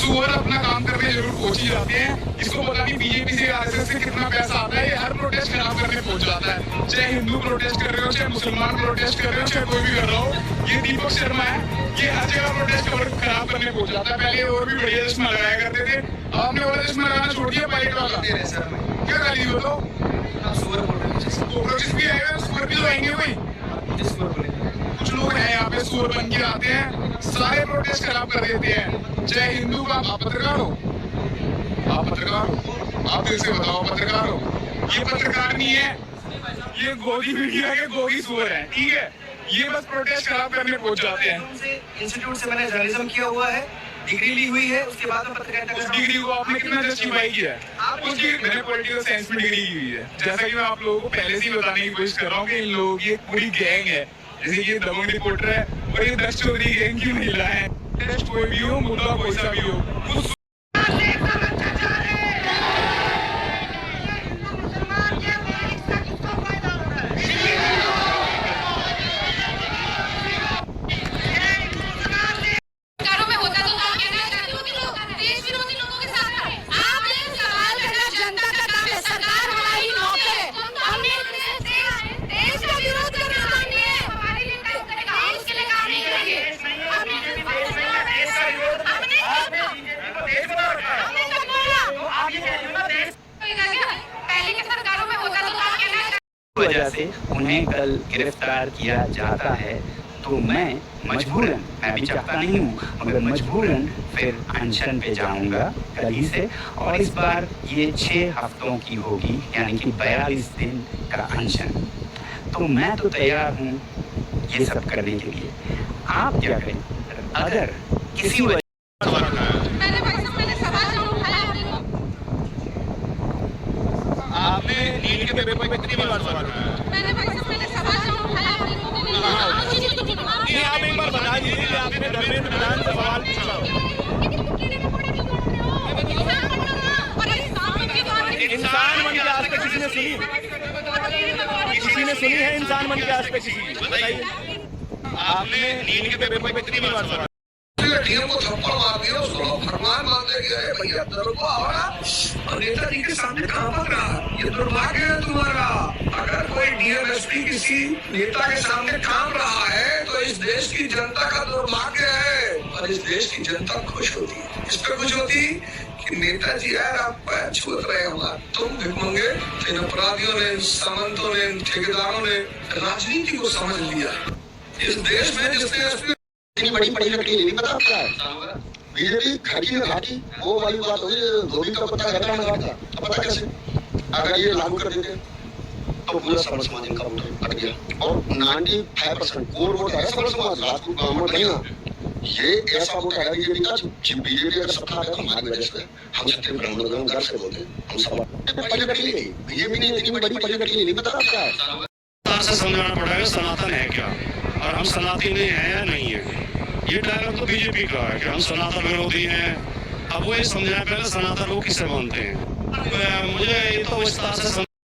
सुअर अपना काम करने जरूर पहुंच ही जाते हैं। इसको पता नहीं बीजेपी से आरएसएस से कितना पैसा आता है, ये हर प्रोटेस्ट खराब करने पहुंच जाता है। चाहे हिंदू प्रोटेस्ट कर रहे हो, चाहे मुसलमान प्रोटेस्ट कर रहे हो, चाहे कोई भी कर रहा हो, ये दीपक शर्मा है, ये हर जगह प्रोटेस्ट खराब करने पहुंच जाता है। पहले और भी बढ़िया चश्मा लगाया करते थे, आपने वाला चश्मा लगाना छोड़ दिया पायलट वाला। क्या गाली दो तो प्रोटेस्ट भी आएगा, सुअर भी तो आएंगे भाई। कुछ लोग हैं यहाँ पे सुअर बन के आते हैं, सारे प्रोटेस्ट खराब कर देते हैं। चाहे हिंदू का, आप पत्रकार हो, आप पत्रकार हो, आप दिल से बताओ पत्रकार हो। ये पत्रकार नहीं है, ये गोदी मीडिया के गोदी सुअर है, ठीक है। ये बस प्रोटेस्ट खराब करने पहुंच जाते हैं। इंस्टीट्यूट से मैंने जर्नलिज्म किया हुआ है, डिग्री ली हुई है, उसके बाद में पत्रकारिता। उस डिग्री को आपने कितना जस्टिफाई किया है? उसकी मैंने पॉलिटिकल साइंस में डिग्री की हुई है। जैसा कि मैं आप लोगों को पहले से ही बताने की कोशिश कर रहा हूँ कि इन लोगों की एक पूरी गैंग है, जैसे कि दबंग रिपोर्टर है और ये 10 चौधरी गैंग की महिला है। कोई भी हो, मुद्दा कोई सा भी हो, वजह से उन्हें कल गिरफ्तार किया जाता है, तो मैं मजबूरन, मैं भी चाहता नहीं हूँ मगर मजबूरन फिर अनशन पे जाऊंगा कल ही से। और इस बार ये 6 हफ्तों की होगी, यानी कि 42 दिन का अनशन। तो मैं तो तैयार हूँ ये सब करने के लिए। आप क्या करें? अगर किसी वजह आपने नीट के पेपर पे कितनी बार सवाल उठाया? नहीं, आप एक बार बता दीजिए कि आपने धर्मेंद्र प्रधान से सवाल पूछा। इंसान बन के आज तक किसी ने सुनी? किसी ने सुनी है इंसान बन के आज तक किसी? बताइए, आपने नीट के पेपर पे कितनी बार सवाल? डीएम को थप्पड़ मार दिया, उसको फरमान मारते गए, भैया दरोगा आवारा और नेताजी के सामने कांपक रहा। ये दुर्भाग्य है तुम्हारा। अगर कोई डीएमएसपी किसी नेता के सामने कांप रहा है तो इस देश की जनता का दुर्भाग्य है। और इस देश की जनता खुश होती है, इस पर खुश होती कि नेताजी यार आप पैर छू रहे हमारा। तुम भिखमंगे, इन अपराधियों ने, सामंतों ने, ठेकेदारों ने राजनीति को समझ लिया। इस देश में जिसने इतनी बड़ी पड़ी लकड़ी नहीं पता आपका। बीजेपी घाटी में घाटी वो वाली बात हुई, धोबी का पता घटा में घाटा। पता कैसे? अगर ये लागू कर देते तो पूरा सर्व समाज इनका वोट कट गया। और 95% कोर वोट है सर्व समाज, राजपूत ब्राह्मण नहीं ना। ये ऐसा वोट है बीजेपी का, बीजेपी अगर सत्ता है तो हमारी वजह से हम सत्य ब्राह्मण घर से बोलते हैं। हम सब पड़ी लकड़ी नहीं, बीजेपी ने इतनी बड़ी पड़ी लकड़ी नहीं पता आपका। समझाना पड़ेगा सनातन है क्या और हम सनातनी हैं या नहीं है। ये डायलॉग तो बीजेपी का है कि हम सनातन विरोधी हैं। अब वो ये समझाना पहले सनातन लोग किसे मानते हैं। मुझे ये तो विस्तार से